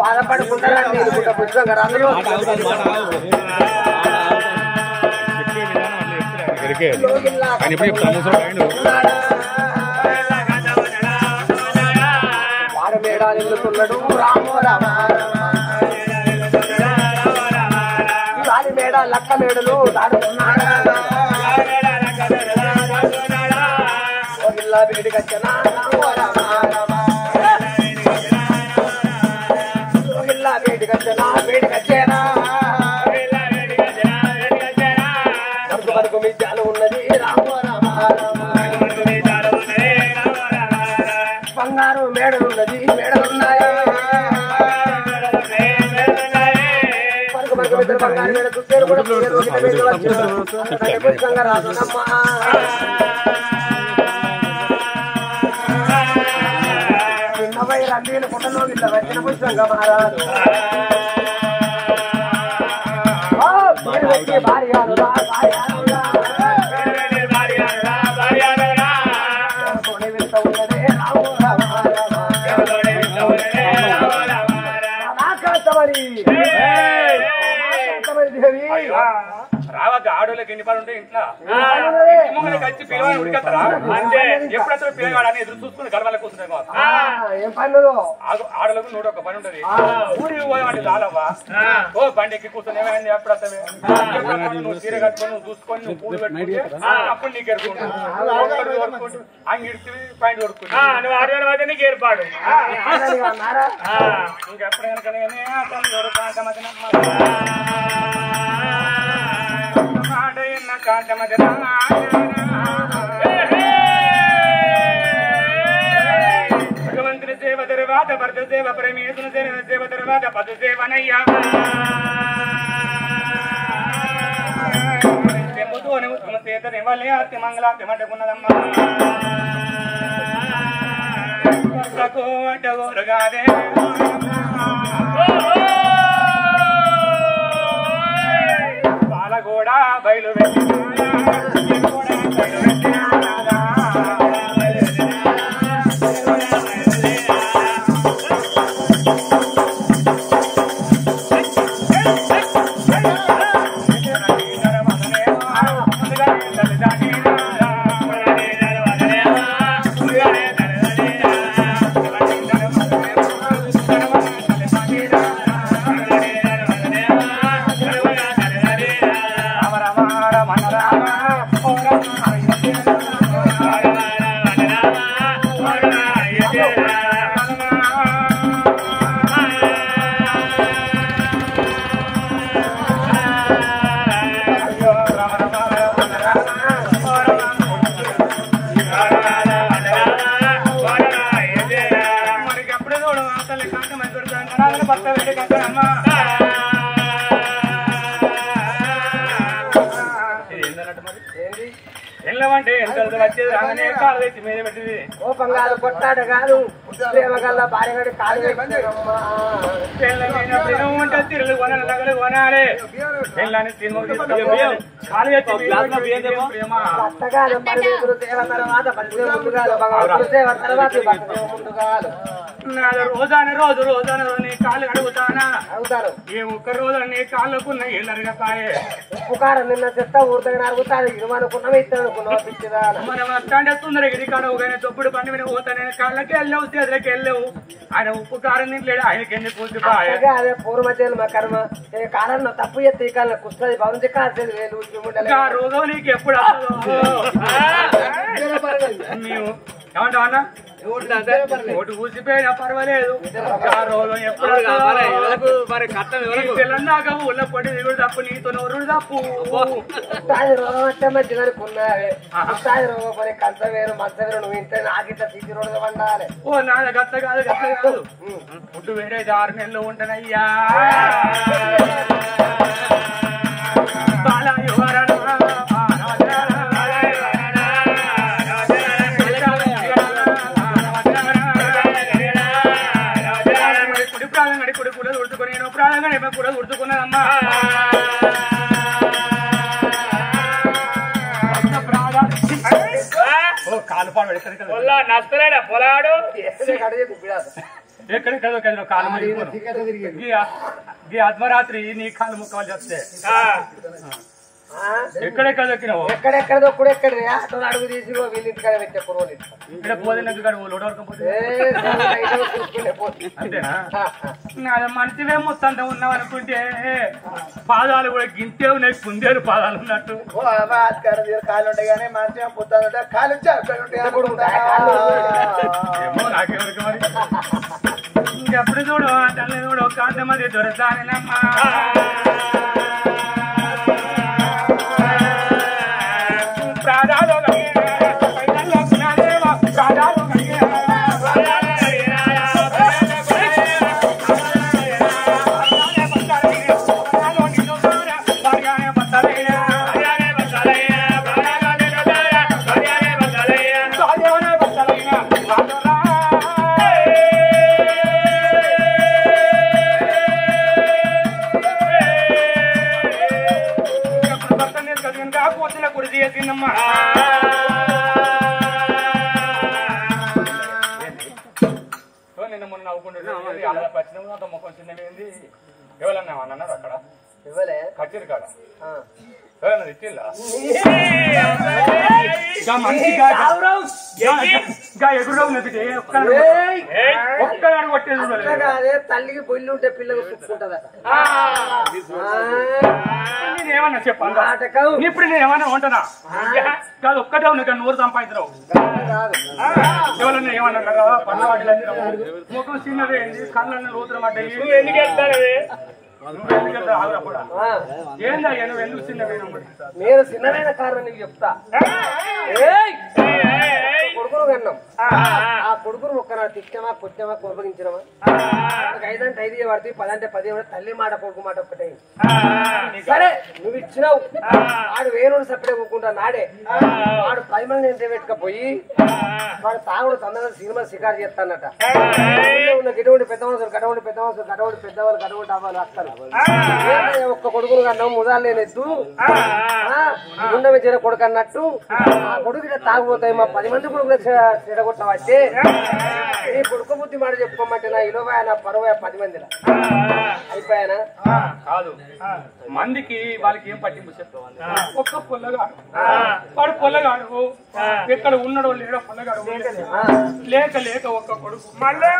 బాధపడుకుంటారా నేను పుట్ట పుష్పంగా రాదు వాడు మేడాలు ఎదుర్కొన్నాడు రామో రామ గాలి మేడ లక్క మేడలు దాడుతున్నాడు వేడికచ్చనా రామో రామ వేడికచ్చనా వేడికచ్చేనా వరకు మిద్యాలు ఉన్నది రామో రామ బంగారు మేడలు ఉన్నది మేడలున్నాయి బంగారు మేడ చూసేరు కూడా రాజునమ్మా చిన్నపై రండీలు పుట్టలో ఇట్లా వచ్చిన పుష్పంగా మహారాజు భార్య రావద్దు ఆడోళ్ళకి ఎన్ని పనులు ఉంటాయి ఇంట్లో ముంగలకి వచ్చి పిల్లవాడిని ఉడికెత్తారా అంటే ఎప్పుడెప్పుడు పిల్లగాడని ఎదురు చూసుకుని గడవల కూర్చుంటాయి ఆడోళ్ళకు నూట ఒక పని ఉంటది ఊరికి పోయామంటే చాలవ్వా ఓ బండి ఎక్కి కూర్చొని ఏమైంది ఎప్పుడు వస్తావే నువ్వు చీర కట్టుకొని నువ్వు చూసుకొని నువ్వు పూలు పెట్టుకుంటే అప్పుడు నీకు ఎరుకుంటు అంగిడితే పాయింట్ కొడుకుంటు నువ్వు ఆడవాళ్ళ అయితే నీకు ఏర్పాడు ఇంకెప్పుడైనా కానీ భగవంతుని సేవ తర్వాత భర్త సేవ ప్రేమేశ్వర సేవ తర్వాత పదు సేవనయ్యా తెంపుతూనే ఉత్తమ చేత ఇవ్వాలి అతి మంగళాతి మట్టుకున్నదమ్మా అడ్డగోరుగాదే పాలగూడ బయలు ఎల్లమంటే ఎంత వచ్చేది రాగానే కాలు తెచ్చి మీద పెట్టింది కోపం కాదు కొట్టాడు కాదు ప్రేమ కల్లా భార్య కాలు అంటే తిరుగు కొనాలి నగలు కొనాలి పెళ్ళని కాలు రోజానే రోజు రోజానే నీ కాళ్ళు అడుగుతానా అవుతారు ఏ ఒక్క రోజు నీ కాళ్ళకున్న ఏళ్ళరిగా పాయే ఉప్పుకారం నిన్న చెత్త ఊరుతగా అడుగుతాను ఇరువనుకున్నాం ఇద్దరు మనం అట్లాంటి తొందరగిరి కాడవు కానీ తొప్పుడు పండి మీద పోతా నేను కాళ్ళకి వెళ్ళావు చేతులకి వెళ్ళావు ఆయన ఉప్పు కారం తింటలేడు ఆయనకి ఎందుకు పూర్తి అదే పూర్వచేలు మా కర్మ ఏ కాలంలో తప్పు ఎత్తి ఈ కాలంలో కుస్తుంది భవంతి కాసేది వేలు రోజు నీకు ఎప్పుడు మేము ఏమంటావు అన్న ఓటు కూసిపోయినా పర్వాలేదు తెలంగాణ ఊళ్ళో పడి దిగుడు తప్పు నీతో నోరుడు తప్పు రోగం వచ్చే మంచిగా రోగం కంచ వేరు మంచ వేరు నువ్వు ఇంత నాకిట్లా తీసి రోడ్డుగా వండాలి ఓ నాన్న గట్ల కాదు గట్ల కాదు ఫుడ్ వేరే 6 నెలలు ఉంటానయ్యా బాలా యువరణ కూడా గుర్తుకున్నదమ్మా కాలు పాడు నష్టలేడా పొలాడు ఎక్కడెక్కడ కాలం ఈ అర్ధరాత్రి నీ కాలు ముక్కలు చెప్తే ఎక్కడెక్కడ దొక్కినావు ఎక్కడెక్కడ దొక్కుడు ఎక్కడ అటు అడుగు తీసి వీళ్ళింటి కాడ పెట్టే కుర్రోలు ఇక్కడ పోదినట్టు కాదు లోడవరకపోతే అంతేనా మంచివే మొత్తం ఉన్నావు అనుకుంటే పాదాలు కూడా గింటే ఉన్నాయి కుందేలు పాదాలు ఉన్నట్టు కాలు ఉంటాయి కానీ మంచిగా పుట్టాలంటే కాలు ఏమో నాకెవరికి మరి ఇంకెప్పుడు చూడు తల్లి చూడు కాంత మరి దొరసానినమ్మా నిన్న మొన్న నవ్వుకుంటుంది ముఖం చిన్నది ఎవరన్నా అన్నారు అక్కడ ఇవ్వలే కచ్చేది కాడ ఇచ్చిల్లా ఒక్కడాడు కొట్టేది తల్లికి బొల్లి ఉంటే పిల్లలు చూసుకుంటదట నేనేమన్నా చెప్పాను ఇప్పుడు నేను ఏమన్నా ఉంటున్నా కాదు ఒక్కటే ఉన్నా కానీ నూరు సంపాదించరావు ఎవరన్నా ఏమన్నా పన్నవాటి ముఖం చిన్నదే కళ్ళన్న లోతులు పడ్డాయి ఎందుకు వెళ్తానది నేను చిన్నదైన కారణం నీకు చెప్తా కొడుకును కన్నాం ఆ కొడుకును ఒక్క తిట్టమా కొట్టమా కోపగించడమా 5 అంటే 5 పడుతుంది 10 అంటే 10 తల్లి మాట కొడుకు మాట ఒక్కటే సరే నువ్వు ఇచ్చినావు వాడు వేణుడు సపడే కూకుంటా నాడే వాడు 10 మంది ఎంత పెట్టుకపోయి వాడు తాగుడు తొందరగా సినిమా షికారు చేస్తానట ఉన్న గిటువంటి పెద్ద మనుషులు గడవండి పెద్ద మనుషులు గడవండి పెద్దవాళ్ళు గడవండి అవ్వాలి వస్తారు ఒక్క కొడుకును కన్నావు ముదాలు లేనెద్దు ఉండవి జర కొడుకు అన్నట్టు ఆ కొడుకు తాగుపోతాయి మా 10 మంది కొడుకులు చెడగొట్టావచ్చే నీ కొడుకు బుద్ధి మాట చెప్పుకోమంటే నా ఇరవై నా 10 మందిలో అయిపోయానా కాదు మందికి వాళ్ళకి ఏం పట్టింపు చెప్తావు ఒక్క పొల్లగాడు వాడు పొల్లగాడు ఎక్కడ ఉన్నాడో లేడో పొల్లగాడు లేక లేక ఒక్క కొడుకు మళ్ళీ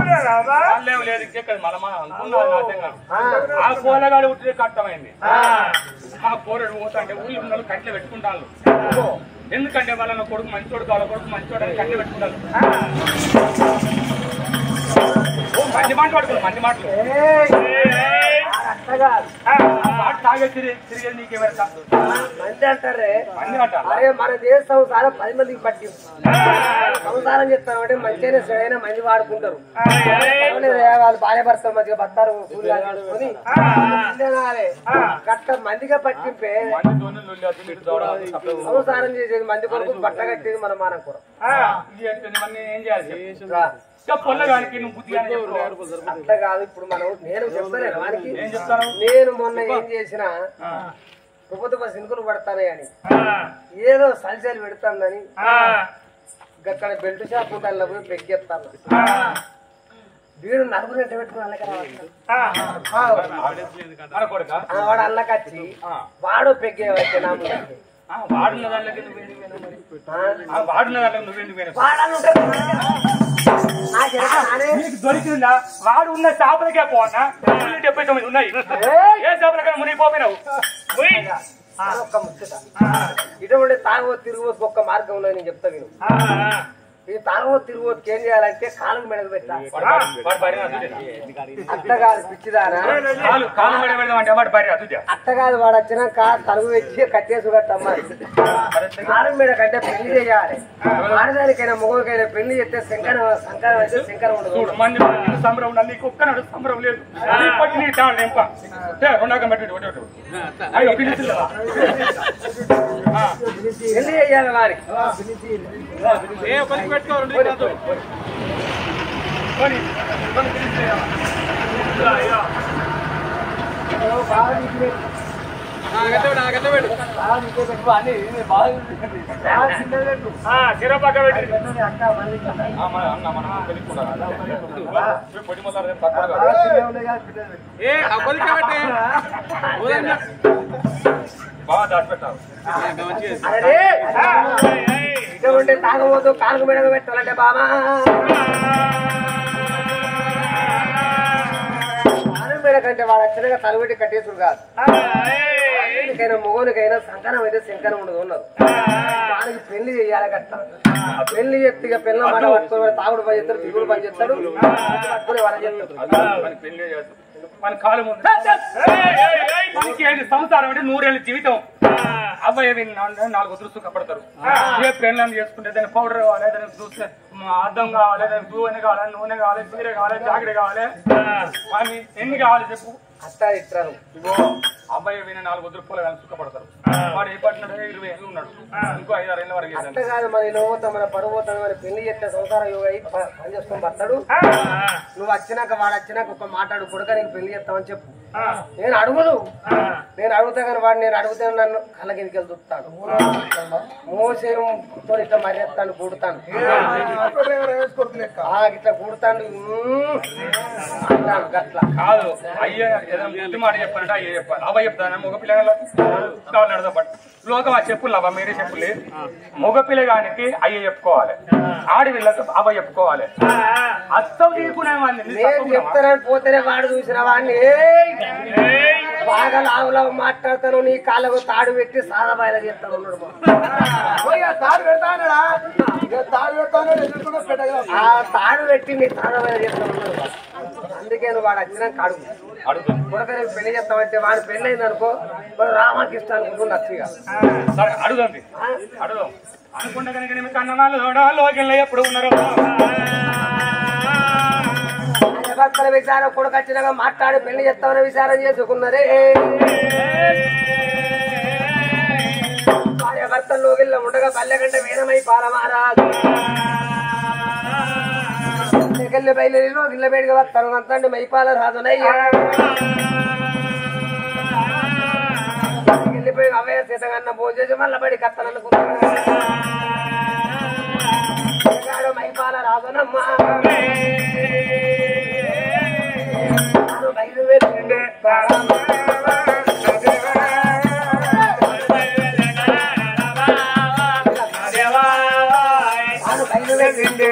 లేదు ఇక్కడ మళ్ళా అనుకున్నాడు ఆ పొల్లగాడు ఉట్టిదే కట్టమైంది ఆ పోరడు పోతా అంటే ఊళ్ళో ఉన్న కట్టెలు పెట్టుకుంటాను ఎందుకంటే వాళ్ళ కొడుకు మంచోడు కావాలి కొడుకు మంచోడు అని కట్టెలు పెట్టుకుంటాను మంచి మాట పడుకోండి మంచి మాటలు తాగే తిరిగేది నీకేమైనా మంచి అంటారే అరే మన దేశ సంసారం 10 మందికి పట్టి సంసారం చెప్తాను అంటే మంచిగానే సరైన మంచి వాడుకుంటారు వాళ్ళు భార్య భర్తలు మంచిగా బతారు కట్ట మందిగా పట్టింపే సంసారం చేసేది మంది కొరకు బట్ట కట్టేది మన మానం కూడా ఏం చేయాలి పొల్లగానికి నువ్వు బుద్ధిగా అట్లా కాదు ఇప్పుడు మనం నేను చెప్తాను వానికి నేను మొన్న ఏం చేసినా తుపతుప సినుకులు పడతానే అని ఏదో సలిసలు పెడతానని అక్కడ బెల్ట్ షాప్ ఉంటాను పోయి పెగ్గెత్తాను వీడు 4 గంట పెట్టుకుని వాడు అల్లకచ్చి వాడు పెగ్గే వచ్చే నా వాడున్న దాంట్లోకి దొరికిందా వాడు ఉన్న చేపలకే పోనా 79 ఉన్నాయి ఏ చేపలకైనా మునిగిపోయినావు ఇటువంటి తాగో తిరుగుబోతు ఒక్క మార్గం ఉన్నది నేను చెప్తా విను ఈ తాగో తిరుగుబోతుకి ఏం చేయాలంటే కాలు మెడకు పెట్టాలి అట్ట కాదు పిచ్చిదానా అట్ట కాదు వాడు వచ్చినాక తలుగు వచ్చి కట్టేసి కట్టమ్మాలి కాలు మెడ కంటే పెళ్లి చేయాలి ఆడదానికైనా మొగలకైనా పెళ్లి చేస్తే శంకరం అయితే శంకరం ఉండదు సంబరం ఉండాలి నీకు ఒక్కనాడు సంబరం లేదు పెళ్లి చేయాలి వారికి సిర పక్క పెట్టి పొడి మొదలు బాగా దాచిపెట్టావు ఇటువంటి తాగబోతూ కాలుకు మెడగ పెట్టాలంటే బామా కంటే వాడు అచ్చనగా తలబెట్టి కట్టేసుడు కాదు మొగోనికైనా సంకనం అయితే శంకరం ఉండదు ఉన్నారు వానికి పెళ్లి చేయాలి కట్ట పెళ్లి చెప్తే ఇక పిల్ల మాట పట్టుకుని తాగుడు పని చేస్తాడు తిరుగుడు పని చేస్తాడు పట్టుకుని వాళ్ళ చేస్తాడు మన కాలు ముందు సంసారం అంటే 100 ఏళ్ళ జీవితం అబ్బాయి 4 వదులు సుఖపడతారు ఏ ప్రేమలను చేసుకుంటే దాని పౌడర్ కావాలి దానికి చూస్తే అద్దం కావాలి దానికి పువ్వు కావాలి నూనె కావాలి చీర కావాలి జాకెట్ కావాలి అని ఎన్ని కావాలి చెప్పు అట్టా ఇస్తారు అబ్బాయి 4 వదులు పూల కానీ సుఖపడతారు వాడు ఏ పట్టినాడు 20 ఏళ్ళు ఉన్నాడు ఇంకో 5-6 ఏళ్ళ వరకు అంత కాదు మన ఇలా పోతాం మన పరువు పోతాం మన పెళ్లి చేస్తే సంసారం యోగ అయి పని చేసుకొని పడతాడు నువ్వు వచ్చినాక వాడు వచ్చినాక ఒక మాట్లాడు కొడుక నీకు పెళ్లి చేస్తామని చెప్పు నేను అడుగుదు నేను అడుగుతా కానీ వాడు నేను అడుగుతాను నన్ను కళ్ళ కిందికి చూస్తాడు మోసేతో ఇట్లా మర్యాదతాను కూడుతాను ఇట్లా కూడుతాను అట్లా కాదు అయ్యే ఏదైనా మాట చెప్పాలంటే అయ్యే చెప్పాలి అబ్బాయి చెప్తాను మగ పిల్లగా నడదపట్టు లోకం ఆ చెప్పులు అవ్వ మీరే చెప్పులే మగ పిల్లగానికి అయ్యే చెప్పుకోవాలి ఆడి వీళ్ళకి అబ్బాయి చెప్పుకోవాలి అర్థం తీసుకునేవాడిని చెప్తానని పోతేనే వాడు చూసిన వాడిని బాగా లావులా మాట్లాడతాను నీ కాళ్ళకు తాడు పెట్టి సాదాబాయిలా చేస్తాను తాడు పెట్టి నీ సాదాబాయిలా చేస్తాను అందుకే నువ్వు వాడు వచ్చినాక అడుగు కొడుకు పెళ్లి చేస్తామంటే వాడు పెళ్లి అయింది అనుకో రామకృష్ణ అనుకుంటుంది నచ్చిగా సరే అడుగుంది అడుగుదాం అనుకుంటే కనుక కన్ననాలు ఎప్పుడు ఉన్నారు భర్తల విచారం కొడుకు వచ్చినాక మాట్లాడి పెళ్లి చేస్తామని విచారం చేసుకున్నారే భార్య భర్తల్లో గిల్ల ఉండగా పల్లెకంటే వీరమై పాలమారాదు గిల్ల బయలులో గిల్ల బయటగా వస్తాను అంతండి మైపాల రాజునయ్యా వెళ్ళిపోయి అవే సీతగన్న భోజేసి మళ్ళీ బడి కత్తననుకున్నాడు మైపాల రాజునమ్మ బయలు వెళ్ళిండే బయలు వెళ్ళిండే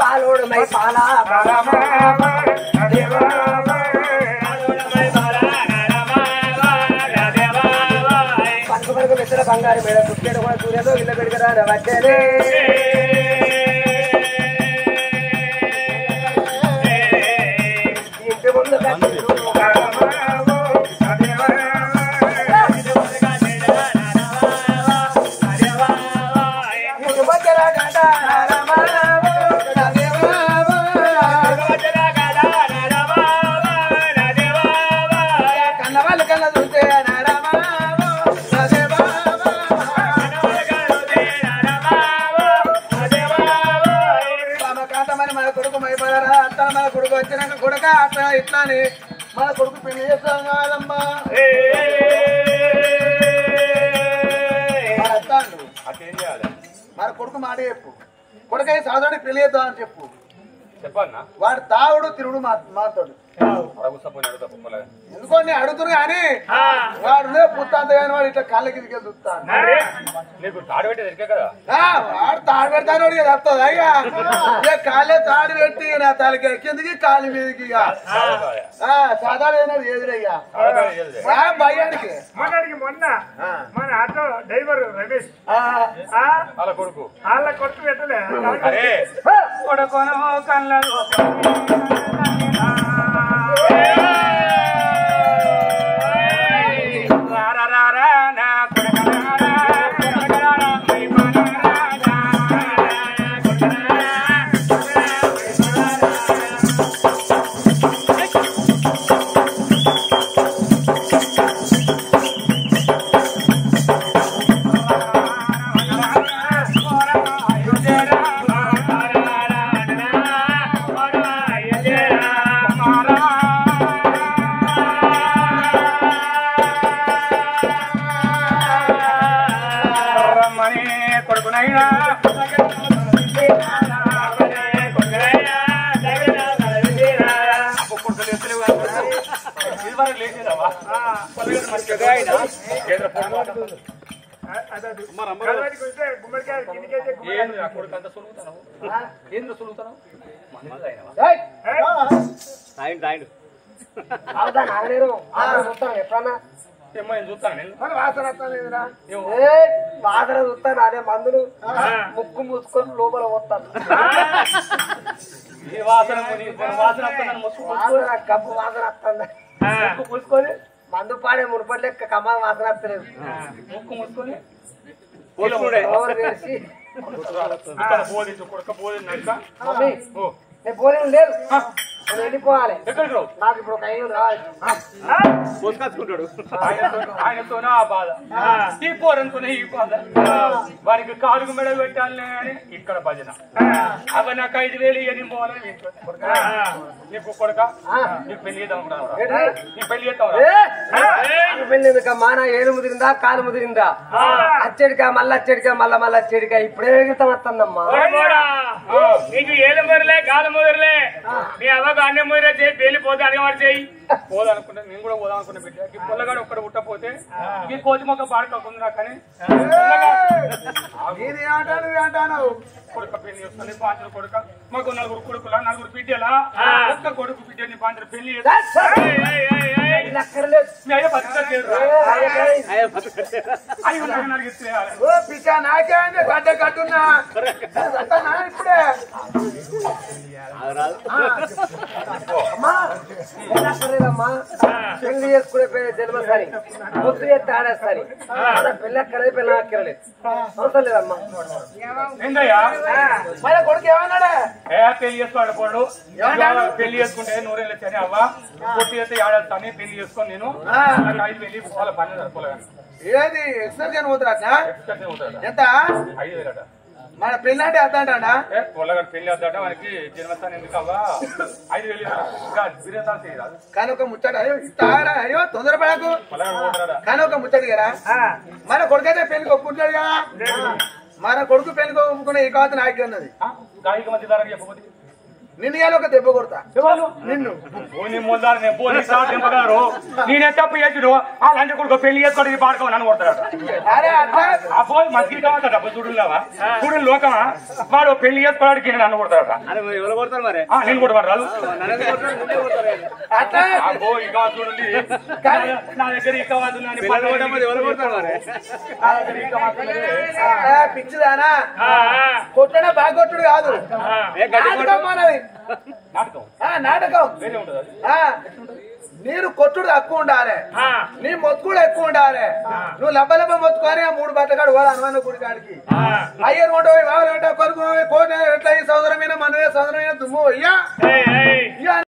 పాలోడు మై పాలా పనుకు పనుకు మిత్ర బంగారు మేడ పుట్టేడు కూడా సూర్యతో ఇళ్ళ పెడగరా వచ్చేదే ఇంటి ముందు ఇట్లానే మన కొడుకు పెళ్లి చేస్తాం కాదమ్మా మన కొడుకు మాట చెప్పు కొడుకై సాధారణ పెళ్లి చేద్దాం అని చెప్పు చెప్పన్నా వాడు తాగుడు తిరుగుడు మాతోడు ఎందుకో నేను అడుగుతున్నా కానీ వాడు పుత్తాంత కానీ వాడు ఇట్లా కాళ్ళ కిందకి చూస్తాను నీకు తాడు పెట్టి దొరికే కదా వాడు తాడు పెడతాను చెప్తుంది అయ్యా ఇక కాళ్ళే తాడు పెట్టి నా తలకి కిందకి కాళ్ళ మీదకి ఇక సాధారణ ఎదురయ్యా భయానికి మొన్న మన ఆటో డ్రైవర్ రమేష్ వాళ్ళ కొడుకు వాళ్ళ కొట్టు పెట్టలే కొడుకోను కళ్ళలో బాధన చూస్తాను అదే మందులు ముక్కు మూసుకొని లోపల పోతాను గబ్బు వాసన వస్తుంది ముక్కు పూసుకొని మందు పాడే మునుపటి లెక్క కమ్మ వాసన వస్తలేదు ముక్కు మూసుకొని మమ్మీ నేను పోలేను లేదు నేను వెళ్ళిపోవాలి నాకు ఇప్పుడు ఒక 500 రావాలి ఆయనతోనే ఆ బాధ ఈ పోరనుకునే ఈ బాధ వారికి కాలుకు మెడ పెట్టాలని అని ఇక్కడ భజన అవ నాకు 5,000 ఇవన్నీ పోవాలని నీకు కొడుక నీకు పెళ్లి చేద్దాం నీకు పెళ్లి చేద్దాం పెళ్లి ఎందుకమ్మా నా ఏడు ముదిరిందా కాలు ముదిరిందా అచ్చడికా మళ్ళీ అచ్చడికా మళ్ళా అచ్చడికా ఇప్పుడే ఎగుతాం వస్తుందమ్మా నీకు ఏళ్ళు ముదరలే కాలు ముదరలే నీ అవ్వకు అన్ని ముదిరే చేయి పెళ్లి పోతే అడగవాడు చేయి పోదనుకుంటా నేను కూడా పోదాం అనుకున్నా బిడ్డ ఈ పొల్లగాడు ఒక్కడ ఉట్టపోతే ఈ కోతి మొక్క పాడుకోకుండా కానీ కొడుక పెళ్లి చేస్తుంది పాంచలు కొడుక మాకు 4 కొడుకుల 4 బిడ్డలా ఒక్క కొడుకు బిడ్డని పాంచలు పెళ్లి నాకే గడ్డ కట్టున్నా ఇప్పుడే అమ్మా పెళ్లి చేసుకునే జన్మ సరి ముద్దు చేస్తే ఆడేస్తాని పెళ్ళి అక్కడే పెళ్ళి అక్కర్లేదు అవసరం లేదమ్మా మన కొడుకు ఏమన్నాడా పెళ్లి చేసుకోవాలి పోడు పెళ్లి చేసుకుంటే 100 ఏళ్ళు వచ్చాని అవ్వ పొట్టి చేస్తే ఏడాది పెళ్లి చేసుకొని నేను 5,000 పోవాలి పని పొలగా ఏది ఎక్స్కర్షన్ పోతురా ఎంత 5,000 మన పెళ్లి అంటే ఎంత అంటా పొలగాడు పెళ్లి వద్దాట వానికి జన్మస్థానం ఎందుకు అవ్వ 5,000 ఇంకా బిర్యానీ చేయరాదు కానీ ఒక ముచ్చట అయ్యో తొందరపడకు కానీ ఒక ముచ్చట కదా మన కొడుకైతే పెళ్లికి ఒప్పుకుంటాడు కదా మన కొడుకు పెళ్లికి ఒప్పుకునే ఈ కావత నాకు ఉన్నది గాయక మధ్య ధర చెప్పబోతే నిన్ను ఇవాళ ఒక దెబ్బ కొడతా నిన్ను నేనే తప్పు చేసిరు ఆ లంచ కొడుకు పెళ్లి చేసుకోవడానికి పాడుకో నన్ను కొడతాడు అరే అట్లా అబ్బో మంచిగా కావాలి డబ్బు చూడలేవా చూడని లోకమా వాడు పెళ్లి చేసుకోవడానికి నన్ను కొడతాడు ఎవరు కొడతారు మరి నేను కొట్టవాడు రాదు అట్లా అబ్బో ఇక చూడండి నా దగ్గర ఇక ఎవరు కొడతారు మరి పిచ్చిదానా కొట్టడా బాగా కొట్టుడు కాదు నాటకం మనది నాటకం వేరే ఉంటుంది నీరు కొట్టుడు తక్కువ ఉండాలి నీ మొత్తుకుడు ఎక్కువ ఉండాలి నువ్వు లబ్బ మొత్తుకొని ఆ 3 బట్టగాడు పోవాలి హనుమాన్ గుడి కాడికి అయ్యర్ కొంట వాళ్ళు కొనుక్కో కోట ఎట్లా ఈ సౌదరమైన మనమే సౌదరమైన దుమ్ము అయ్యా